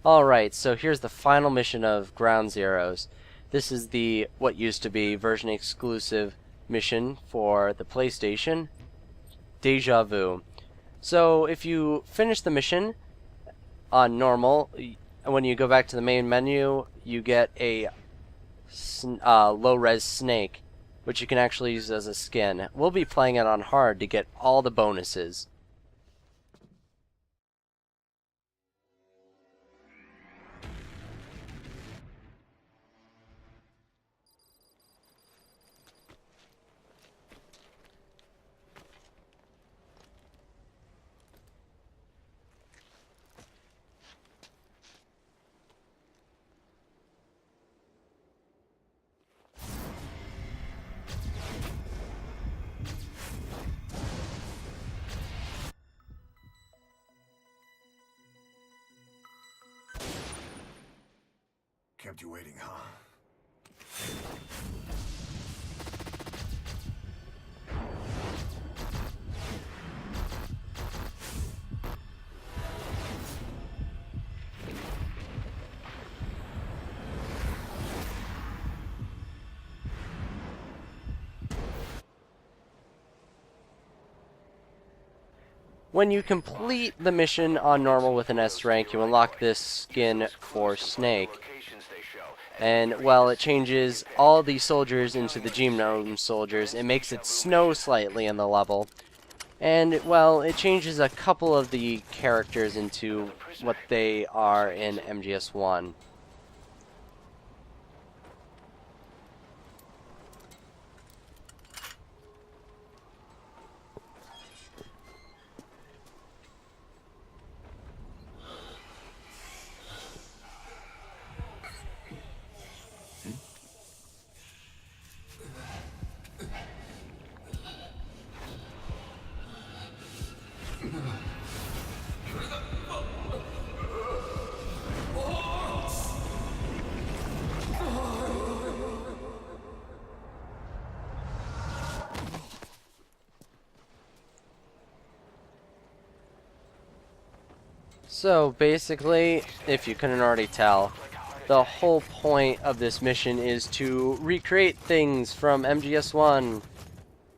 Alright, so here's the final mission of Ground Zeroes. This is the what used to be version exclusive mission for the PlayStation, Deja Vu. So if you finish the mission on normal, when you go back to the main menu, you get a low-res snake, which you can actually use as a skin. We'll be playing it on hard to get all the bonuses. Kept you waiting, huh? When you complete the mission on normal with an S rank, you unlock this skin for Snake. And, well, it changes all the soldiers into the Genome soldiers. It makes it snow slightly in the level. And, well, it changes a couple of the characters into what they are in MGS1. So basically, if you couldn't already tell, the whole point of this mission is to recreate things from MGS1.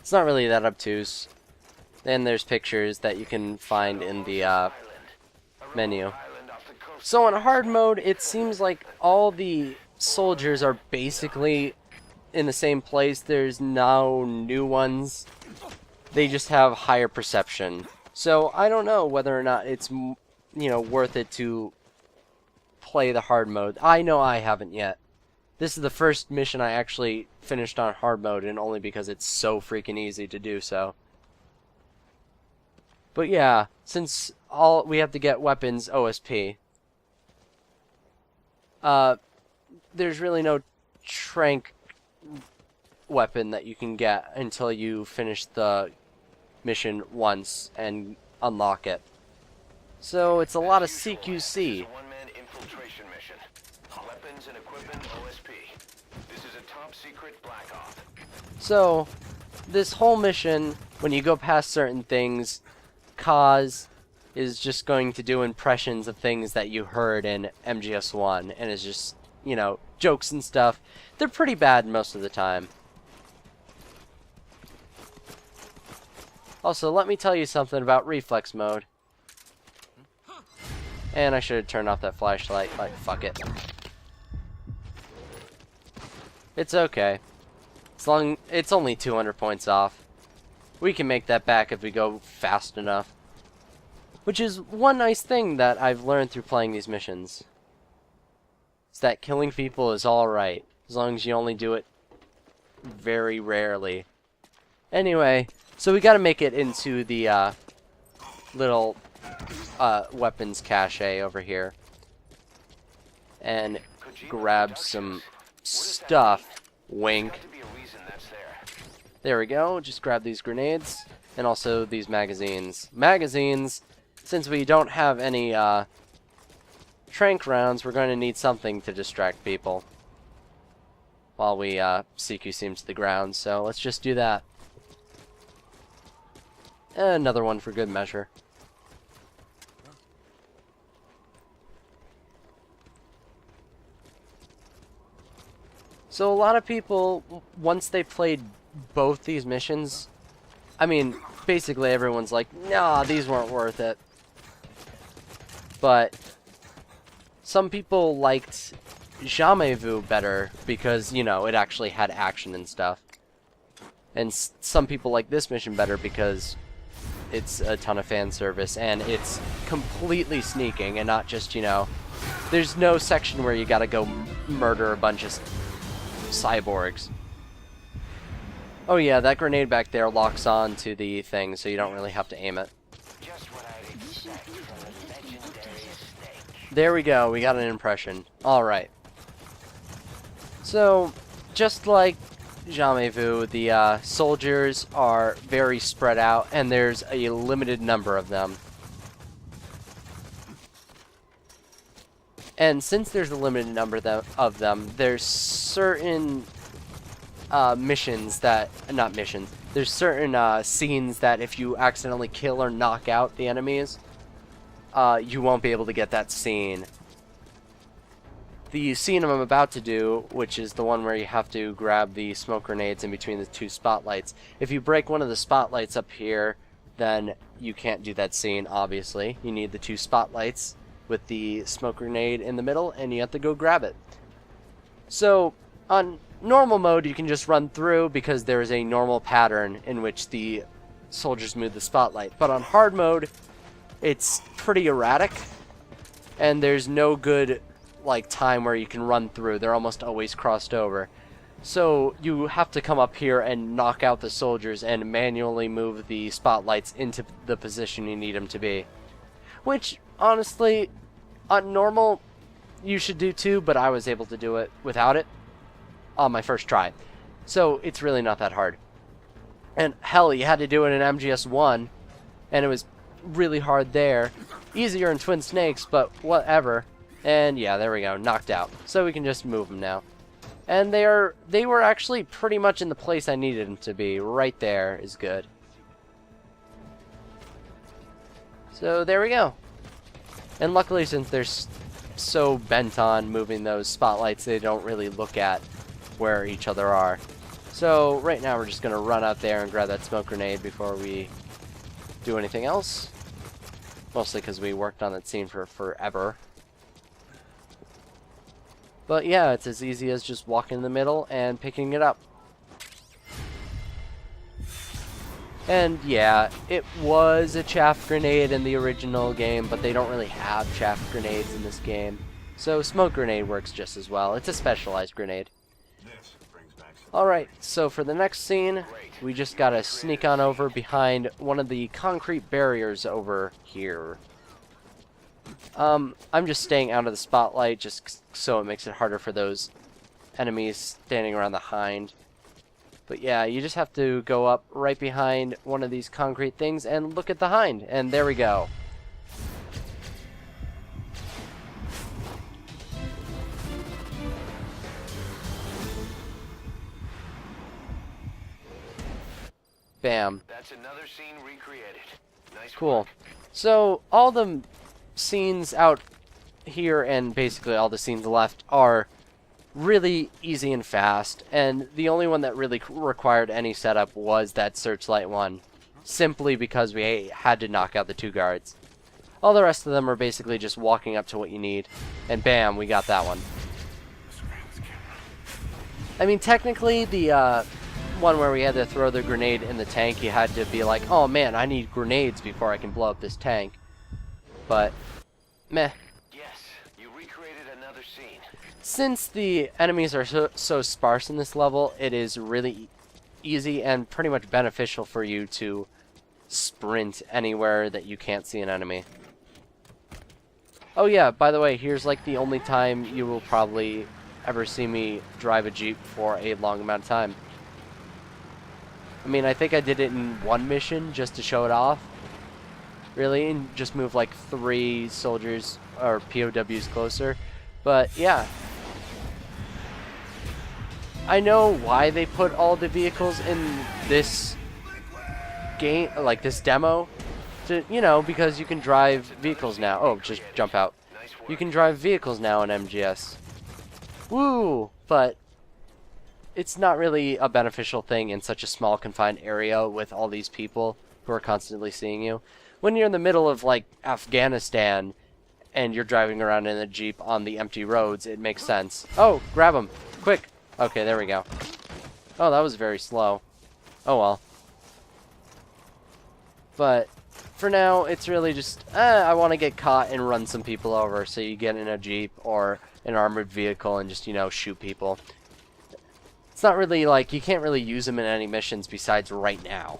It's not really that obtuse. And there's pictures that you can find in the menu. So in hard mode, it seems like all the soldiers are basically in the same place. There's no new ones. They just have higher perception. So I don't know whether or not it's worth it to play the hard mode. I know I haven't yet. This is the first mission I actually finished on hard mode, and only because it's so freaking easy to do so. But yeah, since all we have to get weapons OSP, there's really no trank weapon that you can get until you finish the mission once and unlock it. So it's a lot of CQC. One-man infiltration mission. Weapons and equipment OSP. This is a top secret black op. So this whole mission, when you go past certain things, Kaz is just going to do impressions of things that you heard in MGS1, and it's just, jokes and stuff. They're pretty bad most of the time. Also, let me tell you something about reflex mode. And I should have turned off that flashlight, like, fuck it. It's okay. It's only 200 points off. We can make that back if we go fast enough. Which is one nice thing that I've learned through playing these missions. Is that killing people is alright, as long as you only do it very rarely. Anyway, so we gotta make it into the little weapons cache over here and grab some stuff. Wink. There we go. Just grab these grenades and also these magazines. Since we don't have any trank rounds, we're going to need something to distract people while we CQC him to the ground, so let's just do that. Another one for good measure. So a lot of people, once they played both these missions, I mean, basically everyone's like, nah, these weren't worth it. But some people liked Deja Vu better because, you know, it actually had action and stuff. And some people like this mission better because it's a ton of fan service and it's completely sneaking and not just, you know, there's no section where you gotta go murder a bunch of cyborgs. Oh yeah, that grenade back there locks on to the thing, so you don't really have to aim it. Just what I'd expect from a legendary snake. There we go, we got an impression. Alright. So, just like Deja Vu, the soldiers are very spread out, and there's a limited number of them. And since there's a limited number of them, there's certain missions that, not missions, there's certain scenes that if you accidentally kill or knock out the enemies, you won't be able to get that scene. The scene I'm about to do, which is the one where you have to grab the smoke grenades in between the two spotlights, if you break one of the spotlights up here, then you can't do that scene, obviously. You need the two spotlights with the smoke grenade in the middle, and you have to go grab it. So, on normal mode, you can just run through because there is a normal pattern in which the soldiers move the spotlight. But on hard mode, it's pretty erratic, and there's no good like time where you can run through. They're almost always crossed over. So you have to come up here and knock out the soldiers and manually move the spotlights into the position you need them to be. Which, honestly, on normal, you should do too, but I was able to do it without it on my first try. So it's really not that hard. And hell, you had to do it in MGS1, and it was really hard there. Easier in Twin Snakes, but whatever. And yeah, there we go, knocked out. So we can just move them now. And they were actually pretty much in the place I needed them to be. Right there is good. So there we go. And luckily, since they're so bent on moving those spotlights, they don't really look at where each other are. So right now we're just going to run out there and grab that smoke grenade before we do anything else. Mostly because we worked on that scene for forever. But yeah, it's as easy as just walking in the middle and picking it up. And yeah, it was a chaff grenade in the original game, but they don't really have chaff grenades in this game. So smoke grenade works just as well. It's a specialized grenade. Alright, so for the next scene, we just gotta sneak on over behind one of the concrete barriers over here. I'm just staying out of the spotlight just so it makes it harder for those enemies standing around the hind. But yeah, you just have to go up right behind one of these concrete things and look at the hind. And there we go. Bam. That's another scene recreated. Nice Cool. work. So all the scenes out here and basically all the scenes left are really easy and fast, and the only one that really required any setup was that searchlight one, simply because we had to knock out the two guards. All the rest of them are basically just walking up to what you need, and bam, we got that one. I mean, technically, the one where we had to throw the grenade in the tank, you had to be like, oh man, I need grenades before I can blow up this tank. But, meh. Yes, you recreated another scene. Since the enemies are so sparse in this level, it is really easy and pretty much beneficial for you to sprint anywhere that you can't see an enemy. Oh yeah, by the way, here's like the only time you will probably ever see me drive a Jeep for a long amount of time. I mean, I think I did it in one mission just to show it off. Really, and just move like 3 soldiers or POWs closer. But yeah. I know why they put all the vehicles in this game, like this demo. To, you know, because you can drive vehicles now. Oh, just jump out. You can drive vehicles now in MGS. Woo! But it's not really a beneficial thing in such a small confined area with all these people who are constantly seeing you. When you're in the middle of like Afghanistan and you're driving around in a Jeep on the empty roads, it makes sense. Oh, grab him. Quick. Okay, there we go. Oh, that was very slow. Oh well. But for now, it's really just, I want to get caught and run some people over. So you get in a Jeep or an armored vehicle and just, you know, shoot people. It's not really like, you can't really use them in any missions besides right now,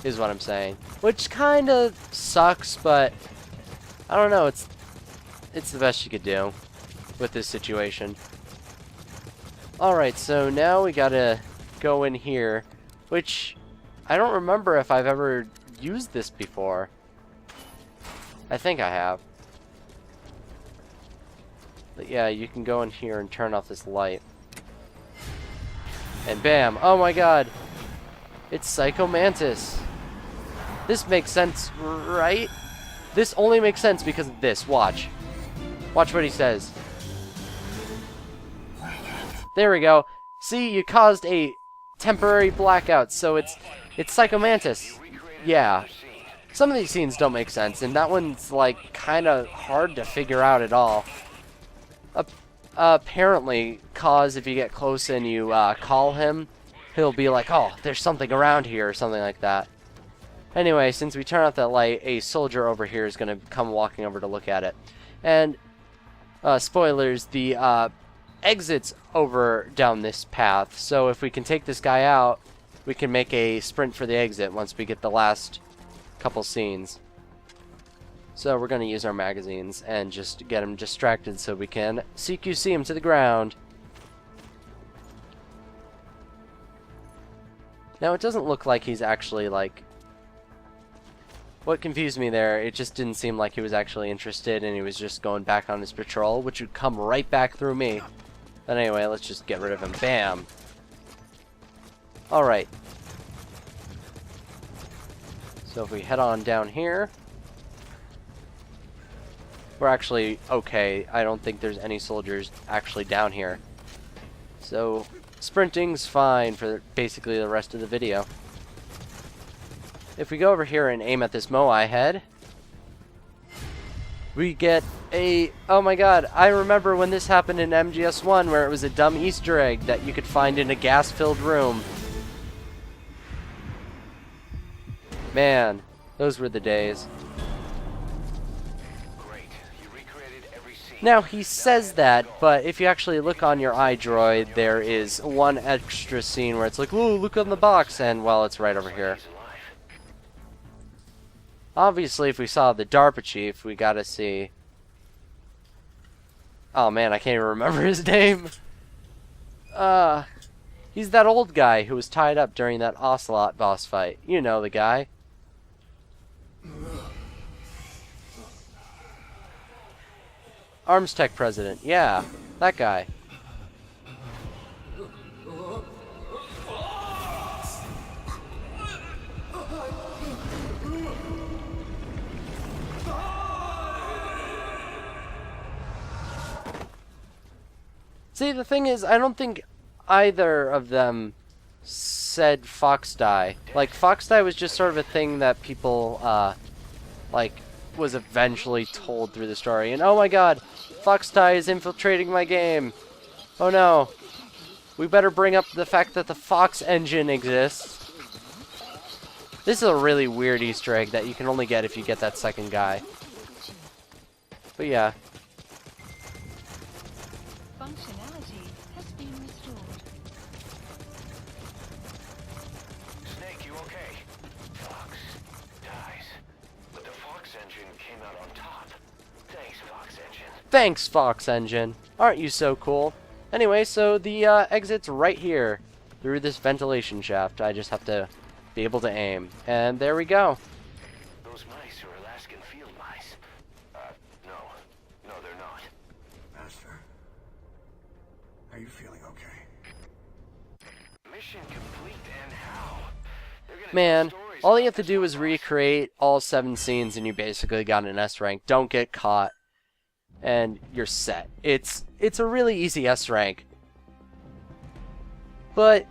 is what I'm saying. Which kind of sucks, but I don't know, it's the best you could do with this situation. Alright, so now we gotta go in here, which I don't remember if I've ever used this before. I think I have. But yeah, you can go in here and turn off this light. And bam! Oh my god! It's Psycho Mantis! This makes sense, right? This only makes sense because of this. Watch. Watch what he says. There we go. See, you caused a temporary blackout, so it's Psycho Mantis. Yeah. Some of these scenes don't make sense, and that one's like kind of hard to figure out at all. Apparently, cause if you get close and you call him, he'll be like, oh, there's something around here, or something like that. Anyway, since we turn off that light, a soldier over here is going to come walking over to look at it. And, spoilers, the exit's over down this path, so if we can take this guy out, we can make a sprint for the exit once we get the last couple scenes. So we're going to use our magazines and just get him distracted so we can CQC him to the ground. Now it doesn't look like he's actually like... What confused me there, it just didn't seem like he was actually interested and he was just going back on his patrol, which would come right back through me. But anyway, let's just get rid of him. Bam! Alright. So if we head on down here... We're actually okay. I don't think there's any soldiers actually down here. So, sprinting's fine for basically the rest of the video. If we go over here and aim at this Moai head, we get a... Oh my god, I remember when this happened in MGS1 where it was a dumb Easter egg that you could find in a gas-filled room. Man, those were the days. Now, he says that, but if you actually look on your iDroid, there is one extra scene where it's like, ooh, look on the box, and, well, it's right over here. Obviously, if we saw the DARPA chief, we gotta see... Oh, man, I can't even remember his name. He's that old guy who was tied up during that Ocelot boss fight. You know the guy. Arms Tech President, yeah, that guy. See, the thing is, I don't think either of them said FoxDie. Like, FoxDie was just sort of a thing that people, like, was eventually told through the story. And oh my god, FoxDie is infiltrating my game. Oh no. We better bring up the fact that the Fox engine exists. This is a really weird Easter egg that you can only get if you get that second guy. But yeah. Functionality has been restored. Snake, you okay? Fox dies. But the Fox engine came out on top. Thanks, Fox engine. Thanks, Fox engine. Aren't you so cool? Anyway, so the exit's right here through this ventilation shaft. I just have to be able to aim. And there we go. Those mice are Alaskan field mice. No. No, they're not. Master, are you feeling okay? Mission complete, and how? They're gonna Man, tell stories all you about have to this do one is boss. recreate all 7 scenes and you basically got an S rank. Don't get caught. And you're set. It's a really easy S rank. But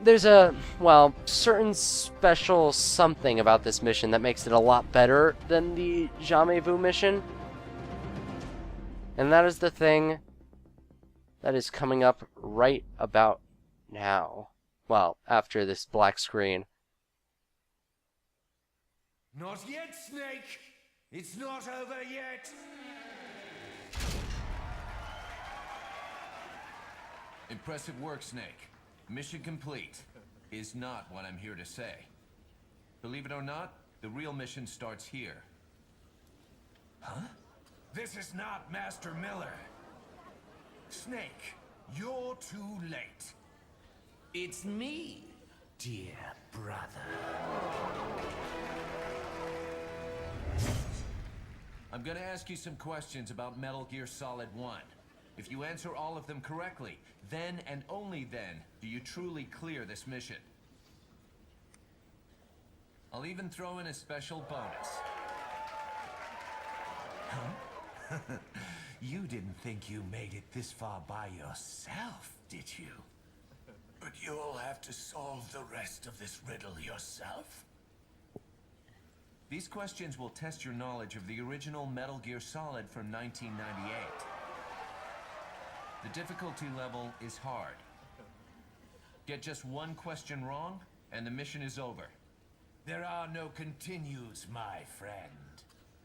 there's a, well, certain special something about this mission that makes it a lot better than the Deja Vu mission. And that is the thing that is coming up right about now. Well, after this black screen. Not yet, Snake! It's not over yet! Impressive work, Snake. Mission complete. Is not what I'm here to say. Believe it or not, the real mission starts here. Huh? This is not Master Miller. Snake, you're too late. It's me, dear brother. I'm gonna ask you some questions about Metal Gear Solid 1. If you answer all of them correctly, then and only then do you truly clear this mission. I'll even throw in a special bonus. Huh? You didn't think you made it this far by yourself, did you? But you'll have to solve the rest of this riddle yourself. These questions will test your knowledge of the original Metal Gear Solid from 1998. The difficulty level is hard. Get just one question wrong, and the mission is over. There are no continues, my friend.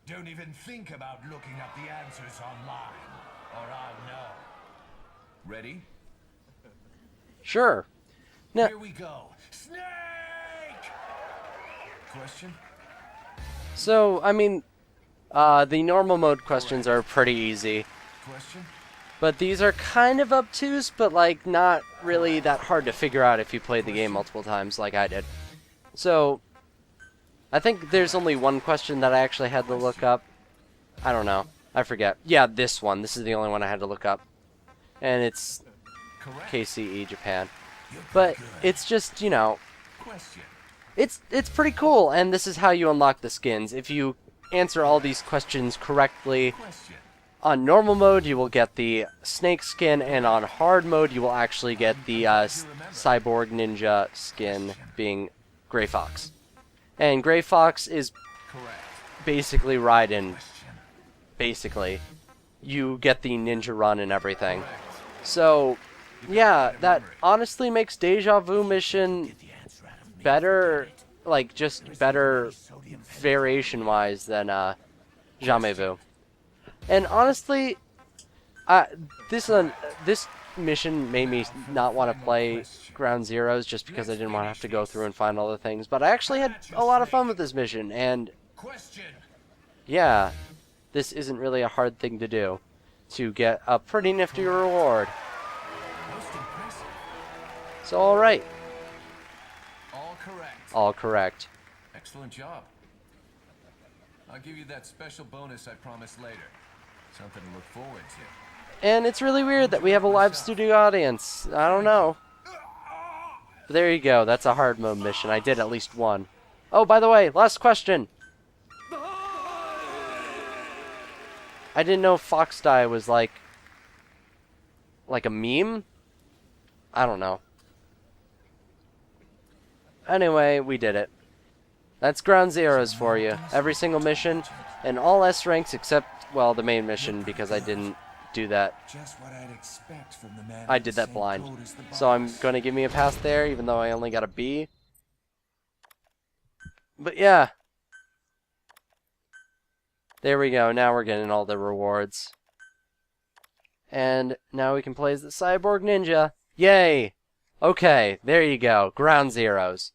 Don't even think about looking up the answers online, or I'll know. Ready? Sure. Now, Here we go. Snake! Question? so, I mean, the normal mode questions are pretty easy. Question? But these are kind of obtuse, but like not really that hard to figure out if you played the game multiple times like I did. So, I think there's only one question that I actually had to look up. I don't know. I forget. Yeah, this one. This is the only one I had to look up. And it's Correct. KCE Japan. You're But good. it's just, you know, Question. it's pretty cool, and this is how you unlock the skins. If you answer all these questions correctly, Question. on normal mode you will get the Snake skin, and on hard mode you will actually get the Cyborg Ninja skin, being Gray Fox. And Gray Fox is Correct. basically Raiden. Question. Basically. You get the ninja run and everything. Correct. So, yeah, that memory. honestly makes Deja Vu mission Get the answer out of me. better, like, just better Sodium variation-wise than Deja Vu. And honestly, this mission made me not want to play Ground Zeroes just because I didn't want to have to go through and find all the things. But I actually had a lot of fun with this mission, and Question. yeah, this isn't really a hard thing to do to get a pretty nifty reward. Most impressive. So, alright, All correct. all correct. Excellent job. I'll give you that special bonus I promised later. Something to look forward to. And it's really weird that we have a live studio audience. I don't know. But there you go. That's a hard mode mission. I did at least one. Oh, by the way, last question. I didn't know FoxDie was like a meme? I don't know. Anyway, we did it. That's Ground Zeroes for you. Every single mission, and all S ranks except, well, the main mission, because I didn't do that. Just what I'd expect from the man. I with did the that same blind. code as the So I'm boss. going to give me a pass there, even though I only got a B. But yeah. There we go. Now we're getting all the rewards. And now we can play as the Cyborg Ninja. Yay! Okay, there you go. Ground Zeroes.